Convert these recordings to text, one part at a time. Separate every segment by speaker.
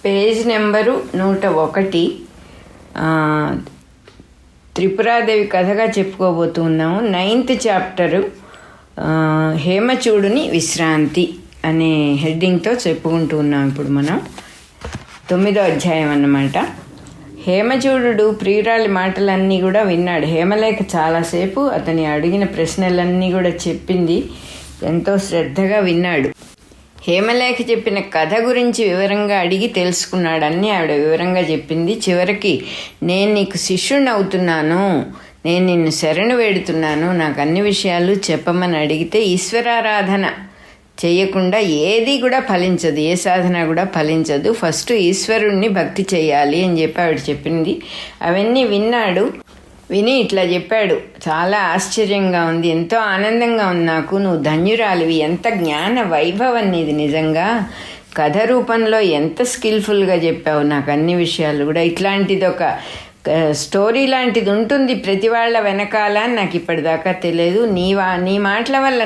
Speaker 1: Page number 101. Tripura Devi కథగా చెప్పుకోబోతున్నాము. 9th chapter హేమచూడుని విశ్రాంతి అనే హెడ్డింగ్తో చెప్పుకుంటూ ఉన్నాం. ఇప్పుడు మనం 9వ అధ్యాయం అన్నమాట. హేమచూడు ప్రియురాలి మాటలన్నీ కూడా విన్నాడు. హేమలేఖ చాలాసేపు అతని అడిగిన ప్రశ్నలన్నీ కూడా చెప్పింది. ఎంతో శ్రద్ధగా విన్నాడు. హేమలేఖ చెప్పిన కథ గురించి వివరంగా అడిగి తెలుసుకున్నాడు. అన్నీ ఆవిడ వివరంగా చెప్పింది. చివరికి నేను నీకు శిష్యుణ్ణి అవుతున్నాను, నేను నిన్ను శరణు వేడుతున్నాను, నాకు అన్ని విషయాలు చెప్పమని అడిగితే ఈశ్వరారాధన చేయకుండా ఏది కూడా ఫలించదు, ఏ సాధన కూడా ఫలించదు, ఫస్ట్ ఈశ్వరుణ్ణి భక్తి చేయాలి అని చెప్పి ఆవిడ చెప్పింది. అవన్నీ విన్నాడు. విని ఇట్లా చెప్పాడు, చాలా ఆశ్చర్యంగా ఉంది, ఎంతో ఆనందంగా ఉంది నాకు, నువ్వు ధన్యురాలివి, ఎంత జ్ఞాన వైభవం నీది, నిజంగా కథ రూపంలో ఎంత స్కిల్ఫుల్గా చెప్పావు, నాకు అన్ని విషయాలు కూడా. ఇట్లాంటిది ఒక స్టోరీ లాంటిది ఉంటుంది ప్రతి వాళ్ళ వెనకాల, నాకు ఇప్పటిదాకా తెలియదు. నీ మాటల వల్ల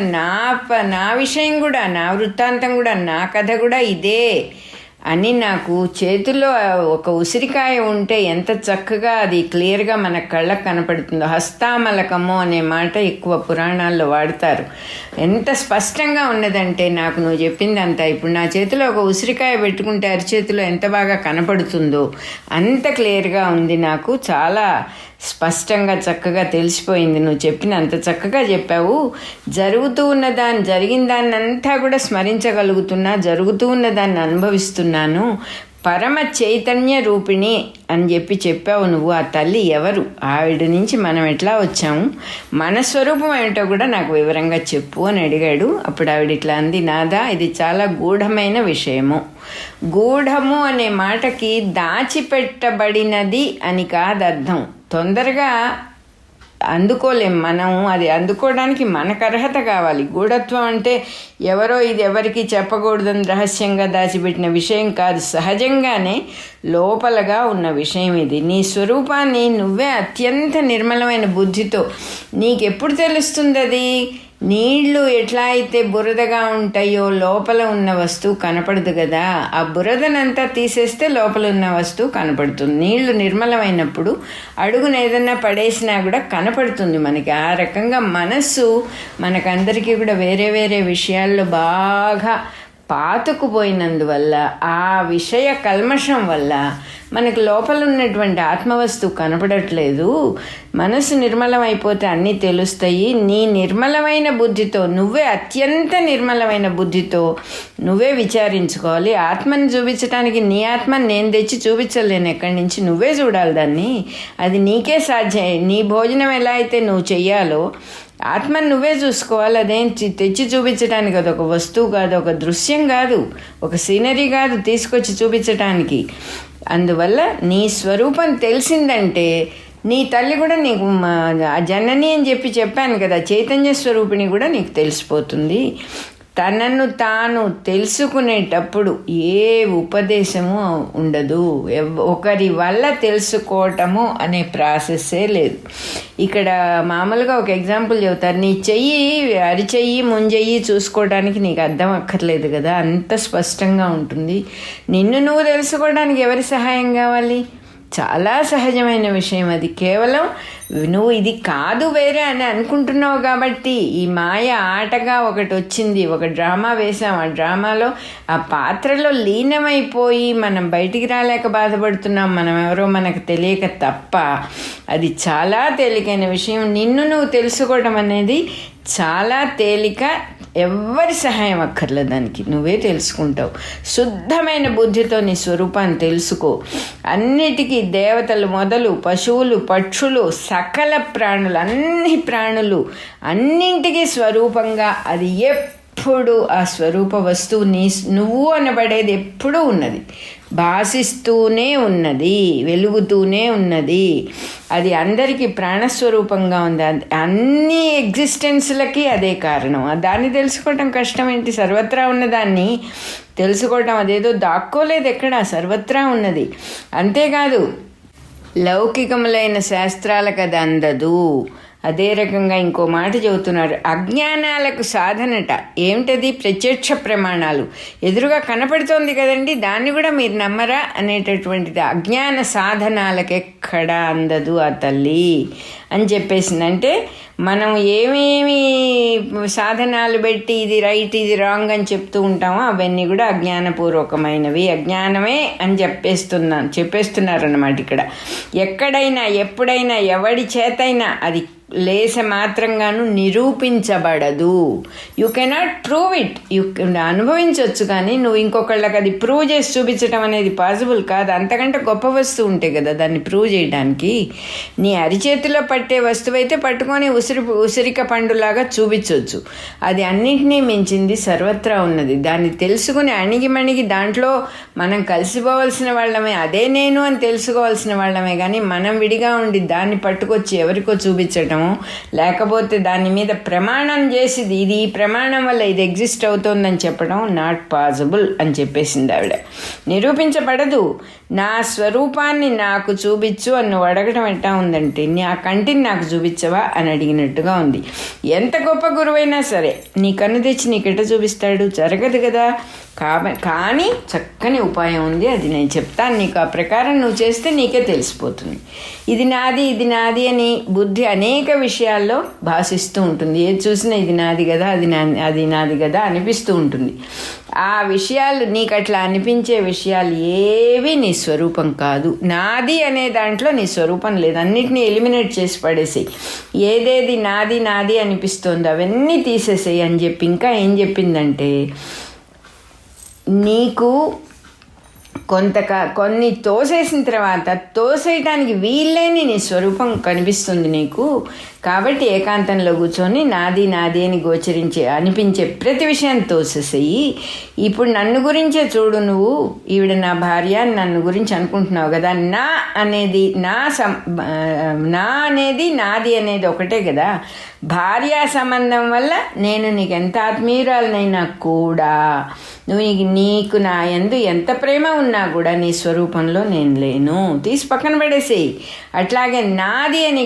Speaker 1: నా విషయం కూడా, నా వృత్తాంతం కూడా, నా కథ కూడా ఇదే అని నాకు చేతిలో ఒక ఉసిరికాయ ఉంటే ఎంత చక్కగా అది క్లియర్గా మన కళ్ళకు కనపడుతుందో. హస్తామలకము అనే మాట ఎక్కువ పురాణాల్లో వాడతారు. ఎంత స్పష్టంగా ఉన్నదంటే నాకు నువ్వు చెప్పిందంతా ఇప్పుడు నా చేతిలో ఒక ఉసిరికాయ పెట్టుకుంటే అరిచేతిలో ఎంత బాగా కనపడుతుందో అంత క్లియర్గా ఉంది. నాకు చాలా స్పష్టంగా చక్కగా తెలిసిపోయింది. నువ్వు చెప్పిన అంత చక్కగా చెప్పావు. జరుగుతూ ఉన్నదాన్ని, జరిగిన దాన్ని అంతా కూడా స్మరించగలుగుతున్నా, జరుగుతూ ఉన్నదాన్ని అనుభవిస్తున్నాను. పరమ చైతన్య రూపిణి అని చెప్పావు నువ్వు. ఆ తల్లి ఎవరు, ఆవిడ నుంచి మనం ఎట్లా వచ్చాము, మన స్వరూపం ఏమిటో కూడా నాకు వివరంగా చెప్పు అని అడిగాడు. అప్పుడు ఆవిడ ఇట్లా అంది, నాదా ఇది చాలా గూఢమైన విషయము. గూఢము అనే మాటకి దాచిపెట్టబడినది అని కాదు అర్థం. తొందరగా అందుకోలేం మనం, అది అందుకోవడానికి మనకు అర్హత కావాలి. గూఢత్వం అంటే ఎవరో ఇది ఎవరికి చెప్పకూడదని రహస్యంగా దాచిపెట్టిన విషయం కాదు, సహజంగానే లోపలగా ఉన్న విషయం ఇది. నీ స్వరూపాన్ని నువ్వే అత్యంత నిర్మలమైన బుద్ధితో, నీకెప్పుడు తెలుస్తుంది అది? నీళ్లు ఎట్లా అయితే బురదగా ఉంటాయో లోపల ఉన్న వస్తువు కనపడదు కదా, ఆ బురదనంతా తీసేస్తే లోపల ఉన్న వస్తువు కనపడుతుంది. నీళ్లు నిర్మలమైనప్పుడు అడుగున ఏదన్నా పడేసినా కూడా కనపడుతుంది మనకి. ఆ రకంగా మనస్సు మనకందరికీ కూడా వేరే వేరే విషయాల్లో బాగా పాతుకుపోయినందువల్ల, ఆ విషయ కల్మషం వల్ల మనకు లోపల ఉన్నటువంటి ఆత్మవస్తువు కనపడట్లేదు. మనసు నిర్మలమైపోతే అన్నీ తెలుస్తాయి. నీ నిర్మలమైన బుద్ధితో, నువ్వే అత్యంత నిర్మలమైన బుద్ధితో నువ్వే విచారించుకోవాలి. ఆత్మని చూపించడానికి నీ ఆత్మని నేను తెచ్చి చూపించలేను ఎక్కడి నుంచి, నువ్వే చూడాలి దాన్ని. అది నీకే సాధ్యం. నీ భోజనం ఎలా అయితే నువ్వు చెయ్యాలో ఆత్మని నువ్వే చూసుకోవాలి. అదేం తెచ్చి చూపించడానికి అది ఒక వస్తువు కాదు, ఒక దృశ్యం కాదు, ఒక సీనరీ కాదు తీసుకొచ్చి చూపించటానికి. అందువల్ల నీ స్వరూపం తెలిసిందంటే నీ తల్లి కూడా నీకు జనని అని చెప్పాను కదా, చైతన్య స్వరూపిణి కూడా నీకు తెలిసిపోతుంది. తనను తాను తెలుసుకునేటప్పుడు ఏ ఉపదేశము ఉండదు, ఒకరి వల్ల తెలుసుకోవటము అనే ప్రాసెస్సే లేదు. ఇక్కడ మామూలుగా ఒక ఎగ్జాంపుల్ చెబుతారు, నీ చెయ్యి అరిచెయ్యి ముంజెయ్యి చూసుకోవడానికి నీకు అర్థం అక్కర్లేదు కదా, అంత స్పష్టంగా ఉంటుంది. నిన్ను నువ్వు తెలుసుకోవడానికి ఎవరి సహాయం కావాలి? చాలా సహజమైన విషయం అది. కేవలం నువ్వు ఇది కాదు వేరే అని అనుకుంటున్నావు కాబట్టి ఈ మాయ ఆటగా ఒకటి వచ్చింది, ఒక డ్రామా వేసాం. ఆ డ్రామాలో ఆ పాత్రలో లీనమైపోయి మనం బయటికి రాలేక బాధపడుతున్నాం, మనం ఎవరో మనకు తెలియక తప్ప. అది చాలా తేలికైన విషయం. నిన్ను నువ్వు తెలుసుకోవడం అనేది చాలా తేలిక. ఎవ్వరి సహాయం అక్కర్లేదు దానికి, నువ్వే తెలుసుకుంటావు. శుద్ధమైన బుద్ధితో నీ స్వరూపాన్ని తెలుసుకో. అన్నిటికీ దేవతలు మొదలు పశువులు, పక్షులు, సకల ప్రాణులు, అన్ని ప్రాణులు అన్నింటికీ స్వరూపంగా అది ఎప్పుడు ఆ స్వరూప వస్తువు నువ్వు అనబడేది ఎప్పుడూ ఉన్నది, భాసిస్తూనే ఉన్నది, వెలుగుతూనే ఉన్నది. అది అందరికీ ప్రాణస్వరూపంగా ఉంది. అన్ని ఎగ్జిస్టెన్స్లకి అదే కారణం. దాన్ని తెలుసుకోవటం కష్టం ఏంటి? సర్వత్రా ఉన్నదాన్ని తెలుసుకోవటం అదేదో దాక్కోలేదు ఎక్కడ, సర్వత్రా ఉన్నది. అంతేకాదు లౌకికములైన శాస్త్రాలకు అది అందదు. అదే రకంగా ఇంకో మాట చెబుతున్నారు, అజ్ఞానాలకు సాధనట. ఏమిటది? ప్రత్యక్ష ప్రమాణాలు. ఎదురుగా కనపడుతోంది కదండి, దాన్ని కూడా మీరు నమ్మరా అనేటటువంటిది. అజ్ఞాన సాధనాలకు ఎక్కడా అందదు ఆ తల్లి అని చెప్పేసింది. అంటే మనం ఏమేమి సాధనాలు పెట్టి ఇది రైట్ ఇది రాంగ్ అని చెప్తూ ఉంటామో అవన్నీ కూడా అజ్ఞానపూర్వకమైనవి, అజ్ఞానమే అని చెప్పేస్తున్నారన్నమాట. ఇక్కడ ఎక్కడైనా ఎప్పుడైనా ఎవడి చేతైనా అది లేస మాత్రంగాను నిరూపించబడదు. You cannot prove it. You అనుభవించవచ్చు, కానీ నువ్వు ఇంకొకళ్ళకి అది ప్రూవ్ చేసి చూపించడం అనేది పాసిబుల్ కాదు. అంతకంటే గొప్ప వస్తువు ఉంటే కదా దాన్ని ప్రూవ్ చేయడానికి. నీ అరిచేతిలో పట్టే వస్తువు అయితే పట్టుకొని ఉసిరిక పండులాగా చూపించవచ్చు. అది అన్నింటినీ మించింది, సర్వత్రా ఉన్నది. దాన్ని తెలుసుకుని అణిగిమణిగి దాంట్లో మనం కలిసిపోవలసిన వాళ్ళమే, అదే నేను అని తెలుసుకోవాల్సిన వాళ్ళమే. కానీ మనం విడిగా ఉండి దాన్ని పట్టుకొచ్చి ఎవరికో చూపించటం, లేకపోతే దాని మీద ప్రమాణం చేసి ఇది ఈ ప్రమాణం వల్ల ఇది ఎగ్జిస్ట్ అవుతోందని చెప్పడం నాట్ పాసిబుల్ అని చెప్పేసింది ఆవిడ. నిరూపించబడదు. నా స్వరూపాన్ని నాకు చూపించు అని నువ్వు అడగడం ఎట్టా ఉందంటే, నా కంటిని నాకు చూపించవా అని అడిగినట్టుగా ఉంది. ఎంత గొప్ప గురువైనా సరే నీ కన్ను తెచ్చి నీకెట్ట చూపిస్తాడు? జరగదు కదా. కానీ చక్కని ఉపాయం ఉంది, అది నేను చెప్తాను నీకు. ఆ ప్రకారం నువ్వు చేస్తే నీకే తెలిసిపోతుంది. ఇది నాది ఇది నాది అని బుద్ధి అనేక విషయాల్లో భాషిస్తూ ఉంటుంది. ఏది చూసినా ఇది నాది కదా, అది నాది కదా అనిపిస్తూ ఉంటుంది. ఆ విషయాలు నీకు అట్లా అనిపించే విషయాలు ఏవి నీ స్వరూపం కాదు. నాది అనే దాంట్లో నీ స్వరూపం లేదు. అన్నిటినీ ఎలిమినేట్ చేసి పడేసేయి. ఏదేది నాది నాది అనిపిస్తుందో అవన్నీ తీసేసేయి అని చెప్పి ఇంకా ఏం చెప్పిందంటే, నీకు కొన్ని తోసేసిన తర్వాత తోసేయటానికి వీల్లేని నీ స్వరూపం కనిపిస్తుంది నీకు. కాబట్టి ఏకాంతంలో కూర్చొని నాది నాది అని అనిపించే ప్రతి విషయాన్ని తోసేసేయి. ఇప్పుడు నన్ను గురించే చూడు, నువ్వు ఈవిడ నా భార్య అని నన్ను గురించి అనుకుంటున్నావు కదా. నా అనేది నాది అనేది ఒకటే కదా. భార్యా సంబంధం వల్ల నేను నీకు ఎంత ఆత్మీయురాలనైనా కూడా, నీకు నా యందు ఎంత ప్రేమ ఉన్నా కూడా నీ స్వరూపంలో నేను లేను. తీసి పక్కన పడేసేయి. అట్లాగే నాది అని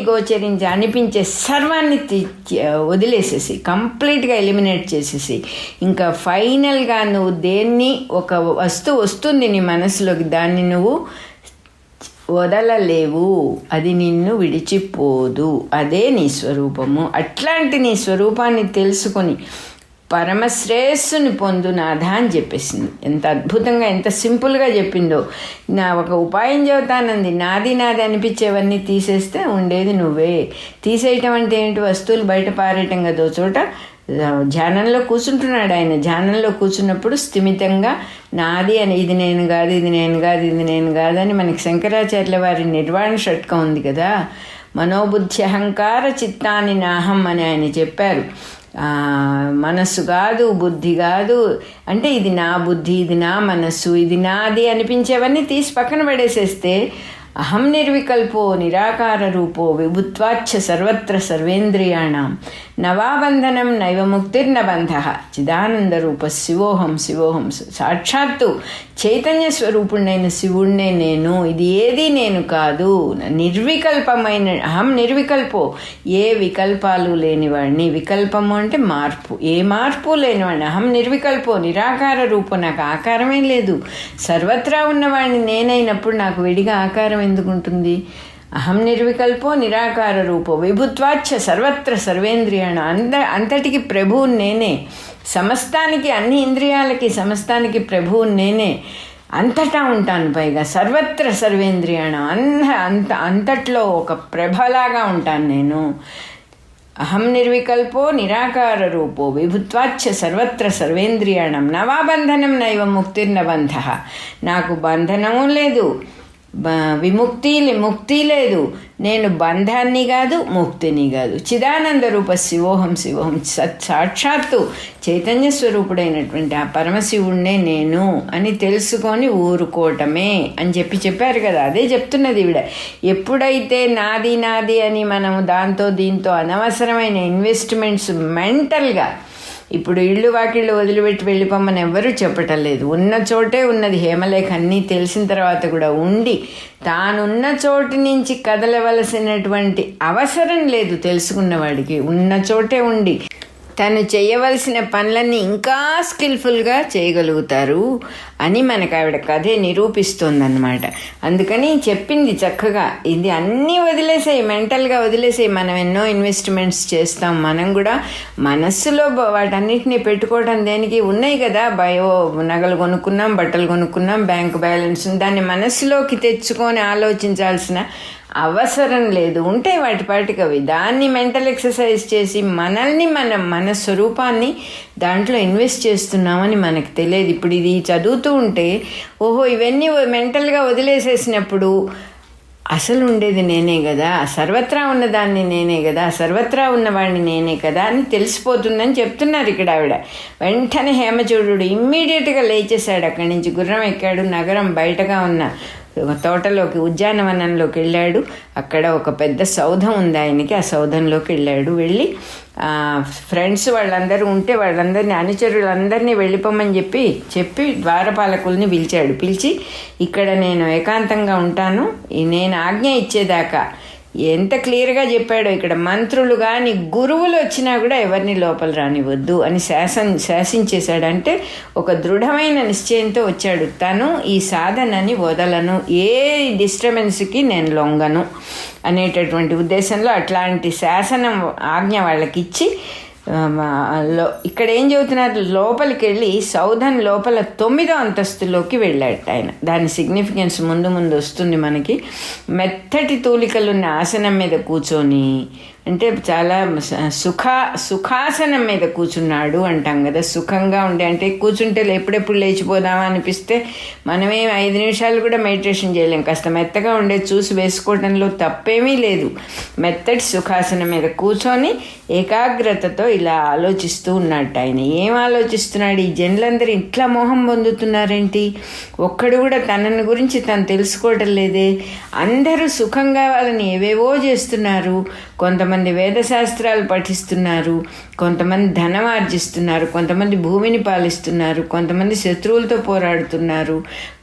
Speaker 1: అనిపించే సర్వాన్ని వదిలేసేసి కంప్లీట్గా ఎలిమినేట్ చేసేసి, ఇంకా ఫైనల్గా నువ్వు దేన్ని ఒక వస్తువు వస్తుంది నీ మనసులోకి, దాన్ని నువ్వు వదలలేవు, అది నిన్ను విడిచిపోదు. అదే నీ స్వరూపము. అట్లాంటి నీ స్వరూపాన్ని తెలుసుకొని పరమశ్రేయస్సుని పొందు నాథా అని చెప్పేసింది. ఎంత అద్భుతంగా ఎంత సింపుల్గా చెప్పిందో. నా ఒక ఉపాయం చెబుతానంది. నాది నాది అనిపించేవన్నీ తీసేస్తే ఉండేది నువ్వే. తీసేయటం అంటే ఏంటి? వస్తువులు బయట పారేయటం కదా. చోట ధ్యానంలో కూర్చుంటున్నాడు ఆయన. ధ్యానంలో కూర్చున్నప్పుడు స్థిమితంగా నాది అని, ఇది నేను కాదు ఇది నేను కాదు ఇది నేను కాదని మనకి శంకరాచార్యుల వారి నిర్వాణ షట్కం ఉంది కదా. మనోబుద్ధి అహంకార చిత్తాని నాహం అని ఆయన చెప్పారు. మనస్సు కాదు బుద్ధి కాదు అంటే, ఇది నా బుద్ధి ఇది నా మనస్సు ఇది నాది అనిపించేవన్నీ తీసి పక్కన పడేసేస్తే అహం నిర్వికల్పో నిరాకార రూపో విభుత్వాచ్చ సర్వత్ర సర్వేంద్రియాణం నవాబంధనం నైవ ముక్తిర్న బంధ చిదానంద రూప శివోహం శివోహం. సాక్షాత్తు చైతన్య స్వరూపుణ్ణైన శివుణ్ణే నేను. ఇది ఏది నేను కాదు. నిర్వికల్పమైన అహం నిర్వికల్పో, ఏ వికల్పాలు లేనివాడిని. వికల్పము అంటే మార్పు, ఏ మార్పు లేనివాడిని. అహం నిర్వికల్పో నిరాకార రూపో, నాకు ఆకారమే లేదు. సర్వత్రా ఉన్నవాడిని నేనైనప్పుడు నాకు విడిగా ఆకారం ఎందుకు ఉంటుంది? అహం నిర్వికల్పో నిరాకార రూపో విభుత్వాచ్చ సర్వత్ర సర్వేంద్రియాణ. అంతటికి ప్రభువు నేనే. సమస్తానికి, అన్ని ఇంద్రియాలకి సమస్తానికి ప్రభువు నేనే. అంతటా ఉంటాను. పైగా సర్వత్ర సర్వేంద్రియాణ, అంతట్లో ఒక ప్రభలాగా ఉంటాను నేను. అహం నిర్వికల్పో నిరాకార రూపో విభుత్వాచ్చ సర్వత్ర సర్వేంద్రియాణం నవాబంధనం నైవ ముక్తిర్న బంధ. నాకు బంధనము లేదు, ముక్తి లేదు. నేను బంధాన్ని కాదు ముక్తిని కాదు. చిదానంద రూప శివోహం శివోహం. సాక్షాత్తు చైతన్య స్వరూపుడైనటువంటి ఆ పరమశివుణ్ణే నేను అని తెలుసుకొని ఊరుకోవటమే అని చెప్పారు కదా. అదే చెప్తున్నది ఈవిడ. ఎప్పుడైతే నాది నాది అని మనము దాంతో దీంతో అనవసరమైన ఇన్వెస్ట్మెంట్స్ మెంటల్గా ఇప్పుడు ఇళ్ళు వాకిళ్ళు వదిలిపెట్టి వెళ్ళిపోమని ఎవ్వరూ చెప్పటం లేదు. ఉన్న చోటే ఉన్నది హేమలేఖ. అన్నీ తెలిసిన తర్వాత కూడా ఉండి తానున్న చోటు నుంచి కదలవలసినటువంటి అవసరం లేదు తెలుసుకున్నవాడికి. ఉన్న చోటే ఉండి తను చేయవలసిన పనులన్నీ ఇంకా స్కిల్ఫుల్గా చేయగలుగుతారు అని మనకు ఆవిడ కథే నిరూపిస్తోందన్నమాట. అందుకని చెప్పింది చక్కగా, ఇది అన్నీ వదిలేసాయి, మెంటల్గా వదిలేసాయి. మనం ఎన్నో ఇన్వెస్ట్మెంట్స్ చేస్తాం, మనం కూడా మనస్సులో వాటన్నిటిని పెట్టుకోవడం దేనికి ఉన్నాయి కదా. నగలు కొనుక్కున్నాం, బట్టలు కొనుక్కున్నాం, బ్యాంక్ బ్యాలెన్స్, దాన్ని మనస్సులోకి తెచ్చుకొని ఆలోచించాల్సిన అవసరం లేదు. ఉంటే వాటి పాటికి అవి. దాన్ని మెంటల్ ఎక్సర్సైజ్ చేసి మనల్ని మన స్వరూపాన్ని దాంట్లో ఇన్వెస్ట్ చేస్తున్నామని మనకు తెలియదు. ఇప్పుడు ఇది చదువుతూ ఉంటే ఓహో ఇవన్నీ మెంటల్గా వదిలేసేసినప్పుడు అసలు ఉండేది నేనే కదా, సర్వత్రా ఉన్నదాన్ని నేనే కదా, సర్వత్రా ఉన్నవాడిని నేనే కదా అని తెలిసిపోతుందని చెప్తున్నారు ఇక్కడ ఆవిడ. వెంటనే హేమచూడు ఇమ్మీడియట్గా లేచేశాడు. అక్కడి నుంచి గుర్రం ఎక్కాడు. నగరం బయటగా ఉన్న తోటలోకి, ఉద్యానవనంలోకి వెళ్ళాడు. అక్కడ ఒక పెద్ద సౌధం ఉంది ఆయనకి. ఆ సౌధంలోకి వెళ్ళాడు. వెళ్ళి ఫ్రెండ్స్ వాళ్ళందరూ ఉంటే వాళ్ళందరినీ, అనుచరులందరినీ వెళ్ళిపోమని చెప్పి ద్వారపాలకుల్ని పిలిచి ఇక్కడ నేను ఏకాంతంగా ఉంటాను, నేను ఆజ్ఞ ఇచ్చేదాకా. ఎంత క్లియర్గా చెప్పాడో ఇక్కడ. మంత్రులు కానీ గురువులు వచ్చినా కూడా ఎవరిని లోపల రానివద్దు అని శాసించేశాడంటే ఒక దృఢమైన నిశ్చయంతో వచ్చాడు. తను ఈ సాధనని వదలను, ఏ డిస్టర్బెన్స్కి నేను లొంగను అనేటటువంటి ఉద్దేశంలో అట్లాంటి శాసనం ఆజ్ఞ వాళ్ళకి ఇచ్చి ఇక్కడ ఏం చెబుతున్నారు, లోపలికి వెళ్ళి సౌధం లోపల 9వ అంతస్తులోకి వెళ్ళాడు ఆయన. దాని సిగ్నిఫికెన్స్ ముందు వస్తుంది మనకి. మెత్తటి తూలికలున్న ఆసనం మీద కూర్చొని, అంటే చాలా సుఖాసనం మీద కూర్చున్నాడు అంటాం కదా. సుఖంగా ఉండే అంటే కూర్చుంటే ఎప్పుడెప్పుడు లేచిపోదామా అనిపిస్తే మనమేం 5 నిమిషాలు కూడా మెడిటేషన్ చేయలేం. కాస్త మెత్తగా ఉండే చూసి వేసుకోవడంలో తప్పేమీ లేదు. మెత్తటి సుఖాసనం మీద కూర్చొని ఏకాగ్రతతో ఇలా ఆలోచిస్తూ ఉన్నట్టు ఆయన. ఏం ఆలోచిస్తున్నాడు? ఈ జనులందరూ ఇట్లా మోహం పొందుతున్నారేంటి? ఒక్కడు కూడా తనని గురించి తను తెలుసుకోవటం లేదే. అందరూ సుఖంగా వాళ్ళని ఏవేవో చేస్తున్నారు. కొంతమంది వేదశాస్త్రాలు పఠిస్తున్నారు, కొంతమంది ధనం ఆర్జిస్తున్నారు, కొంతమంది భూమిని పాలిస్తున్నారు, కొంతమంది శత్రువులతో పోరాడుతున్నారు,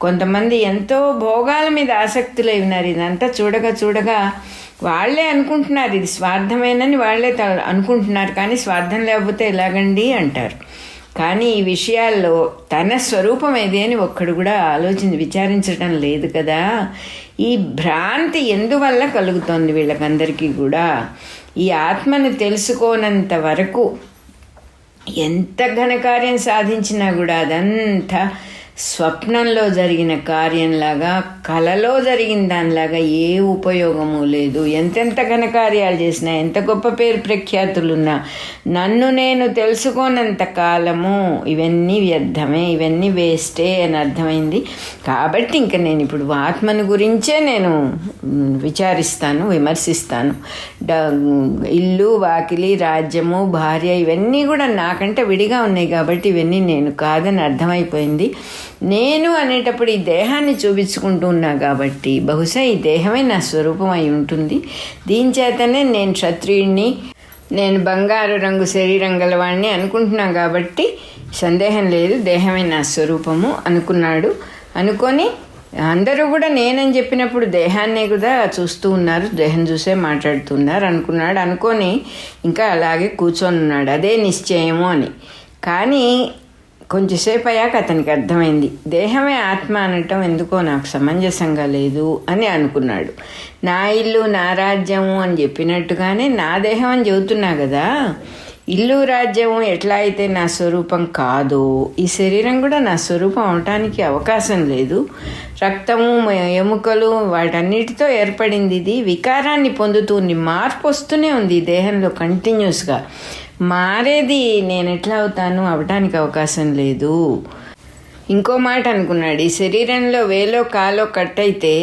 Speaker 1: కొంతమంది ఎంతో భోగాల మీద ఆసక్తులై ఉన్నారు. ఇదంతా చూడగా వాళ్ళే అనుకుంటున్నారు ఇది స్వార్థమేనని వాళ్ళే అనుకుంటున్నారు. కానీ స్వార్థం లేకపోతే ఎలాగండి అంటారు. కానీ ఈ విషయాల్లో తన స్వరూపం ఏది అని ఒక్కడు కూడా విచారించడం లేదు కదా. ఈ భ్రాంతి ఎందువల్ల కలుగుతోంది వీళ్ళకందరికీ కూడా? ఈ ఆత్మను తెలుసుకోనంత వరకు ఎంత ఘనకార్యం సాధించినా కూడా అదంతా స్వప్నంలో జరిగిన కార్యంలాగా, కలలో జరిగిన దానిలాగా ఏ ఉపయోగము లేదు. ఎంతెంత ఘనకార్యాలు చేసినా, ఎంత గొప్ప పేరు ప్రఖ్యాతులున్నా, నన్ను నేను తెలుసుకోనంత కాలము ఇవన్నీ వ్యర్థమే, ఇవన్నీ వేస్టే అని అర్థమైంది. కాబట్టి ఇంకా నేను ఇప్పుడు ఆత్మను గురించే నేను విమర్శిస్తాను. ఇల్లు, వాకిలి, రాజ్యము, భార్య ఇవన్నీ కూడా నాకంటే విడిగా ఉన్నాయి కాబట్టి ఇవన్నీ నేను కాదని అర్థమైపోయింది. నేను అనేటప్పుడు ఈ దేహాన్ని చూపించుకుంటూ ఉన్నా కాబట్టి బహుశా ఈ దేహమే నా స్వరూపం అయి ఉంటుంది. దీని చేతనే నేను క్షత్రియుడిని, నేను బంగారు రంగు శరీరం గలవాడిని అనుకుంటున్నాను కాబట్టి సందేహం లేదు, దేహమే నా స్వరూపము అనుకున్నాడు. అనుకొని అందరూ కూడా నేనని చెప్పినప్పుడు దేహాన్నే కూడా చూస్తూ ఉన్నారు, దేహం చూసే మాట్లాడుతున్నారు అనుకున్నాడు. అనుకొని ఇంకా అలాగే కూర్చొని ఉన్నాడు, అదే నిశ్చయము అని. కానీ కొంచెంసేపు అయ్యాక అతనికి అర్థమైంది, దేహమే ఆత్మ అనటం ఎందుకో నాకు సమంజసంగా లేదు అని అనుకున్నాడు. నా ఇల్లు, నా రాజ్యము అని చెప్పినట్టుగానే నా దేహం అని చెబుతున్నా కదా. ఇల్లు, రాజ్యము ఎట్లా అయితే నా స్వరూపం కాదో, ఈ శరీరం కూడా నా స్వరూపం అవటానికి అవకాశం లేదు. రక్తము, ఎముకలు వాటన్నిటితో ఏర్పడింది. ఇది వికారాన్ని పొందుతుంది, మార్పు వస్తూనే ఉంది ఈ దేహంలో కంటిన్యూస్గా. మారేది నేను ఎట్లా అవుతాను? అవటానికి అవకాశం లేదు. ఇంకో మాట అనుకున్నాడు, ఈ శరీరంలో వేలో కాలో కట్ అయితే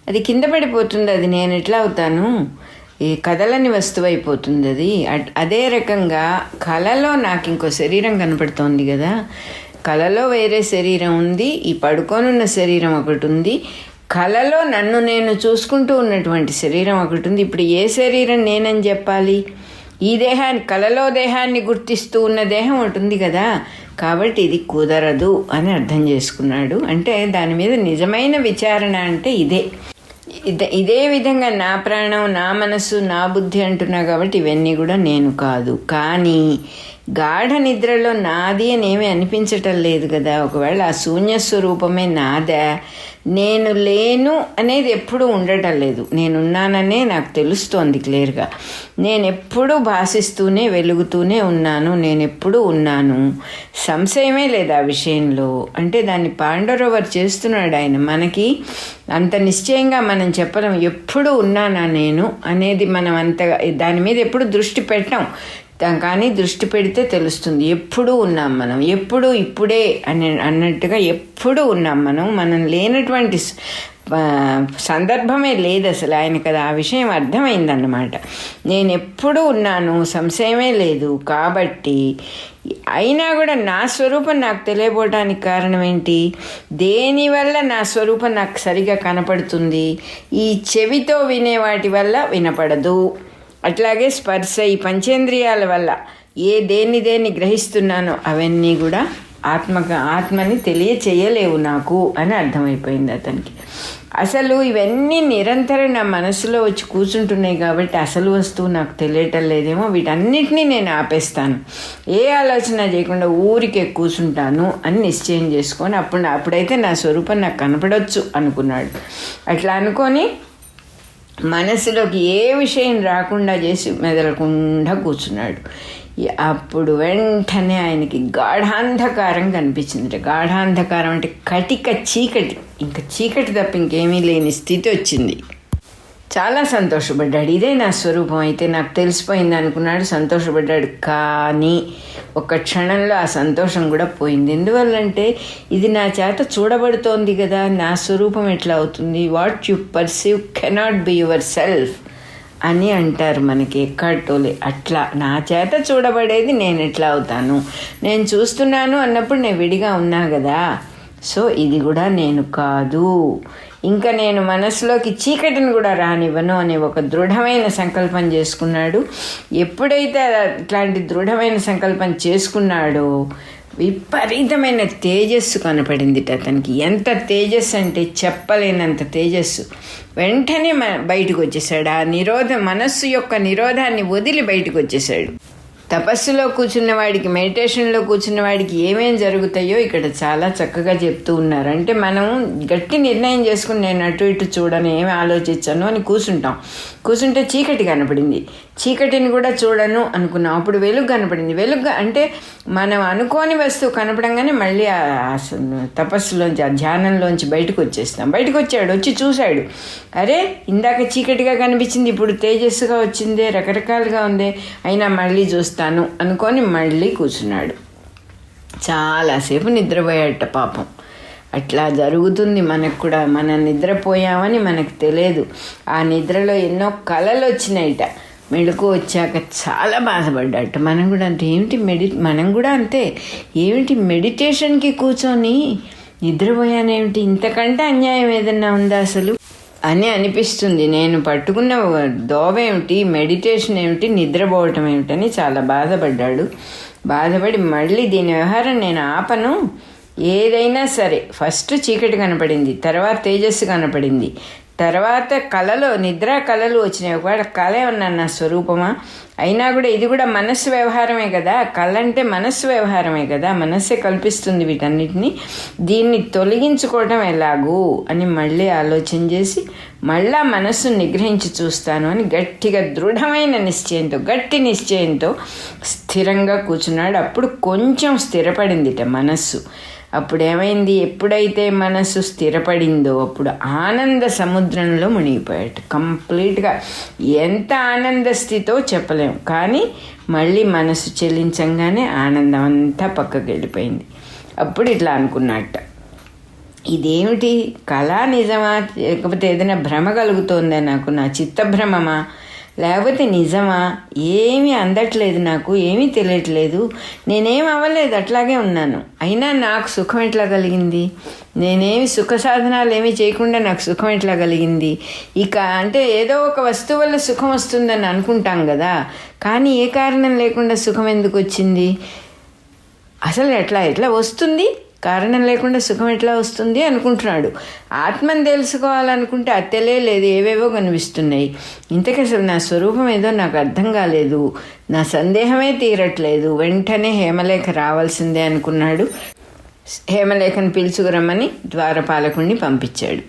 Speaker 1: అది కింద పడిపోతుంది, అది నేను ఎట్లా అవుతాను? ఈ కదలని వస్తువు అయిపోతుంది అది. అదే రకంగా కళలో నాకు ఇంకో శరీరం కనపడుతోంది కదా, కళలో వేరే శరీరం ఉంది, ఈ పడుకోనున్న శరీరం ఒకటి ఉంది, కళలో నన్ను నేను చూసుకుంటూ ఉన్నటువంటి శరీరం ఒకటి ఉంది. ఇప్పుడు ఏ శరీరం నేనని చెప్పాలి? ఈ దేహాన్ని కలలో దేహాన్ని గుర్తిస్తూ ఉన్న దేహం ఒకటి ఉంది కదా, కాబట్టి ఇది కుదరదు అని అర్థం చేసుకున్నాడు. అంటే దాని మీద నిజమైన విచారణ అంటే ఇదే విధంగా నా ప్రాణం, నా మనసు, నా బుద్ధి అంటున్నా కాబట్టి ఇవన్నీ కూడా నేను కాదు. కానీ గాఢ నిద్రలో నాది అని ఏమీ అనిపించటం లేదు కదా. ఒకవేళ ఆ శూన్య స్వరూపమే నాదా, నేను లేను అనేది ఎప్పుడూ ఉండటం లేదు. నేనున్నాననే నాకు తెలుస్తోంది క్లియర్గా. నేను ఎప్పుడూ భాషిస్తూనే వెలుగుతూనే ఉన్నాను, నేను ఎప్పుడూ ఉన్నాను, సంశయమే లేదు ఆ విషయంలో. అంటే దాన్ని పాండవరవర్ చేస్తున్నాడు ఆయన. మనకి అంత నిశ్చయంగా మనం చెప్పలేం ఎప్పుడు ఉన్నానా నేను అనేది. మనం అంతగా దాని మీద ఎప్పుడు దృష్టి పెట్టాం, కానీ దృష్టి పెడితే తెలుస్తుంది. ఎప్పుడూ ఉన్నాం మనం, ఎప్పుడు ఇప్పుడే అన్నట్టుగా ఎప్పుడూ ఉన్నాం మనం లేనటువంటి సందర్భమే లేదు అసలు. ఆయనకు అది ఆ విషయం అర్థమైందన్నమాట. నేను ఎప్పుడూ ఉన్నాను, సంశయమే లేదు. కాబట్టి అయినా కూడా నా స్వరూపం నాకు తెలియబోవడానికి కారణం ఏంటి? దేనివల్ల నా స్వరూపం నాకు సరిగా కనపడుతుంది? ఈ చెవితో వినే వాటి వల్ల వినపడదు. అట్లాగే స్పర్శ, ఈ పంచేంద్రియాల వల్ల దేన్ని గ్రహిస్తున్నానో అవన్నీ కూడా ఆత్మని తెలియచేయలేవు నాకు అని అర్థమైపోయింది అతనికి. అసలు ఇవన్నీ నిరంతరం నా మనసులో వచ్చి కూర్చుంటున్నాయి కాబట్టి అసలు వస్తువు నాకు తెలియటం లేదేమో, వీటన్నిటినీ నేను ఆపేస్తాను, ఏ ఆలోచన చేయకుండా ఊరికే కూర్చుంటాను అని నిశ్చయం చేసుకొని అప్పుడైతే నా స్వరూపం నాకు కనపడవచ్చు అనుకున్నాడు. అట్లా అనుకొని మనసులోకి ఏ విషయం రాకుండా చేసి మెదలకుండా కూర్చున్నాడు. అప్పుడు వెంటనే ఆయనకి గాఢాంధకారం కనిపించింది. గాఢాంధకారం అంటే కటిక చీకటి, ఇంకా చీకటి తప్ప ఇంకేమీ లేని స్థితి వచ్చింది. చాలా సంతోషపడ్డాడు. ఇదే నా స్వరూపం అయితే నాకు తెలిసిపోయింది అనుకున్నాడు, సంతోషపడ్డాడు. కానీ ఒక క్షణంలో ఆ సంతోషం కూడా పోయింది. ఎందువల్లంటే ఇది నా చేత చూడబడుతోంది కదా, నా స్వరూపం ఎట్లా అవుతుంది? What you perceive cannot be your self అని అంటారు మనకి ఎక్కడోలే. అట్లా నా చేత చూడబడేది నేను ఎట్లా అవుతాను? నేను చూస్తున్నాను అన్నప్పుడు నేను విడిగా ఉన్నా కదా. సో ఇది కూడా నేను కాదు, ఇంకా నేను మనసులోకి చీకటిని కూడా రానివ్వను అనే ఒక దృఢమైన సంకల్పం చేసుకున్నాడు. ఎప్పుడైతే ఇట్లాంటి దృఢమైన సంకల్పం చేసుకున్నాడో విపరీతమైన తేజస్సు కనపడింది అతనికి. ఎంత తేజస్సు అంటే చెప్పలేనంత తేజస్సు. వెంటనే బయటకు వచ్చేసాడు. ఆ మనస్సు యొక్క నిరోధాన్ని వదిలి బయటకు వచ్చేసాడు. తపస్సులో కూర్చున్న వాడికి, మెడిటేషన్లో కూర్చున్న వాడికి ఏమేం జరుగుతాయో ఇక్కడ చాలా చక్కగా చెప్తూ ఉన్నారు. అంటే మనం గట్టి నిర్ణయం చేసుకుని నేను అటు ఇటు చూడను, ఏమి ఆలోచించను అని కూర్చుంటే చీకటి కనపడింది. చీకటిని కూడా చూడను అనుకున్నాం. అప్పుడు వెలుగు కనపడింది. వెలుగు అంటే మనం అనుకోని వస్తువు కనపడంగానే మళ్ళీ ఆ తపస్సులోంచి, ఆ ధ్యానంలోంచి బయటకు వచ్చేస్తాం. బయటకు వచ్చాడు, వచ్చి చూశాడు. అరే ఇందాక చీకటిగా కనిపించింది, ఇప్పుడు తేజస్సుగా వచ్చిందే, రకరకాలుగా ఉందే, అయినా మళ్ళీ చూస్తాను అనుకొని మళ్ళీ కూర్చున్నాడు. చాలాసేపు నిద్రపోయాట పాపం. అట్లా జరుగుతుంది మనకు కూడా. మనం నిద్రపోయామని మనకు తెలియదు. ఆ నిద్రలో ఎన్నో కలలు వచ్చినాయిట. మెళుకు వచ్చాక చాలా బాధపడ్డట. మనం కూడా అంటే మనం కూడా అంతే, ఏమిటి మెడిటేషన్కి కూర్చొని నిద్రపోయానేమిటి, ఇంతకంటే అన్యాయం ఏదన్నా ఉందా అసలు అని అనిపిస్తుంది. నేను పట్టుకున్న దోవేమిటి, మెడిటేషన్ ఏమిటి, నిద్రపోవటం ఏమిటని చాలా బాధపడి మళ్ళీ దీని వ్యవహారం నేను ఆపను, ఏదైనా సరే. ఫస్ట్ చీకటి కనపడింది, తర్వాత తేజస్సు కనపడింది, తర్వాత నిద్రా కళలు వచ్చినాయి. ఒకవేళ కళ ఏమన్నా నా స్వరూపమా? అయినా కూడా ఇది కూడా మనస్సు వ్యవహారమే కదా. కళ అంటే మనస్సు వ్యవహారమే కదా, మనస్సే కల్పిస్తుంది వీటన్నిటిని. దీన్ని తొలగించుకోవటం ఎలాగూ అని మళ్ళీ ఆలోచన చేసి మళ్ళా మనస్సును నిగ్రహించి చూస్తాను అని గట్టిగా దృఢమైన గట్టి నిశ్చయంతో స్థిరంగా కూర్చున్నాడు. అప్పుడు కొంచెం స్థిరపడిందిట మనస్సు. అప్పుడేమైంది, ఎప్పుడైతే మనసు స్థిరపడిందో అప్పుడు ఆనంద సముద్రంలో మునిగిపోయాడు కంప్లీట్గా. ఎంత ఆనంద స్థితో చెప్పలేము, కానీ మళ్ళీ మనసు చెల్లించంగానే ఆనందం అంతా పక్కకి వెళ్ళిపోయింది. అప్పుడు ఇట్లా అనుకున్నట్ట, ఇదేమిటి కళ నిజమా, లేకపోతే ఏదైనా భ్రమ కలుగుతోందా నాకు, నా చిత్తభ్రమమా, లేకపోతే నిజమా? ఏమీ అందట్లేదు, నాకు ఏమీ తెలియట్లేదు, నేనేం అవ్వలేదు, అట్లాగే ఉన్నాను. అయినా నాకు సుఖం ఎట్లా కలిగింది? నేనేమి సుఖ సాధనాలు ఏమీ చేయకుండా నాకు సుఖం ఎట్లా కలిగింది? ఇక అంటే ఏదో ఒక వస్తువు వల్ల సుఖం వస్తుందని అనుకుంటాం కదా, కానీ ఏ కారణం లేకుండా సుఖం ఎందుకు వచ్చింది? అసలు ఎట్లా వస్తుంది? కారణం లేకుండా సుఖం ఎట్లా వస్తుంది అనుకుంటున్నాడు. ఆత్మని తెలుసుకోవాలనుకుంటే అది తెలియలేదు, ఏవేవో కనిపిస్తున్నాయి. ఇంతకీ అసలు నా స్వరూపం ఏదో నాకు అర్థం కాలేదు, నా సందేహమే తీరట్లేదు. వెంటనే హేమలేఖ రావాల్సిందే అనుకున్నాడు. హేమలేఖను పిలుచుకురమ్మని ద్వారపాలకుడిని పంపించాడు.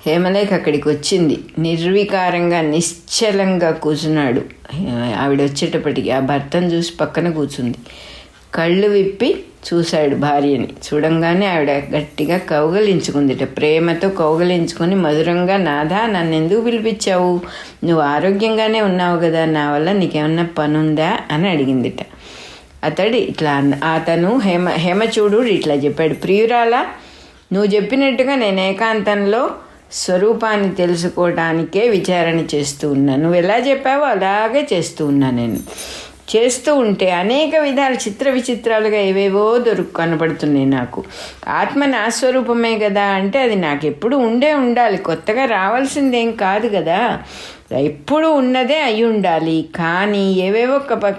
Speaker 1: హేమలేఖ అక్కడికి వచ్చింది. నిర్వికారంగా నిశ్చలంగా కూర్చున్నాడు. ఆవిడ వచ్చేటప్పటికి ఆ భర్తను చూసి పక్కన కూర్చుంది. కళ్ళు విప్పి చూశాడు భార్యని. చూడంగానే ఆవిడ గట్టిగా కౌగలించుకుందిట. ప్రేమతో కౌగలించుకొని మధురంగా, నాథా నన్ను ఎందుకు పిలిపించావు? నువ్వు ఆరోగ్యంగానే ఉన్నావు కదా, నా వల్ల నీకేమన్నా పనుందా అని అడిగిందిట. అతను హేమచూడు ఇట్లా చెప్పాడు, ప్రియురాలా, నువ్వు చెప్పినట్టుగా నేను ఏకాంతంలో స్వరూపాన్ని తెలుసుకోవడానికే విచారణ చేస్తూ ఉన్నా. నువ్వు ఎలా చెప్పావో అలాగే చేస్తూ ఉన్నా. నేను చేస్తూ ఉంటే అనేక విధాల చిత్ర విచిత్రాలుగా ఏవేవో కనపడుతున్నాయి నాకు. ఆత్మ నా స్వరూపమే కదా అంటే అది నాకు ఎప్పుడు ఉండాలి, కొత్తగా రావాల్సిందేం కాదు కదా, ఎప్పుడు ఉన్నదే అయి ఉండాలి. కానీ ఏవేవో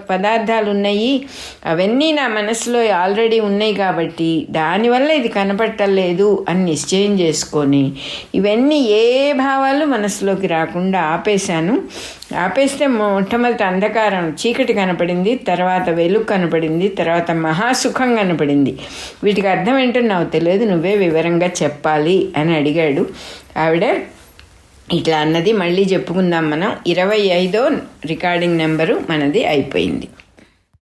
Speaker 1: పదార్థాలు ఉన్నాయి, అవన్నీ నా మనసులో ఆల్రెడీ ఉన్నాయి కాబట్టి దానివల్ల ఇది కనపట్టలేదు అని నిశ్చయం చేసుకొని ఇవన్నీ ఏ భావాలు మనసులోకి రాకుండా ఆపేశాను. ఆపేస్తే మొట్టమొదటి అంధకారం, చీకటి కనపడింది, తర్వాత వెలుగు కనపడింది, తర్వాత మహాసుఖం కనపడింది. వీటికి అర్థం ఏంటో నాకు తెలియదు, నువ్వే వివరంగా చెప్పాలి అని అడిగాడు. ఆవిడ ఇట్లా అన్నది. మళ్ళీ చెప్పుకుందాం మనం. 25వ రికార్డింగ్ నెంబరు మనది అయిపోయింది.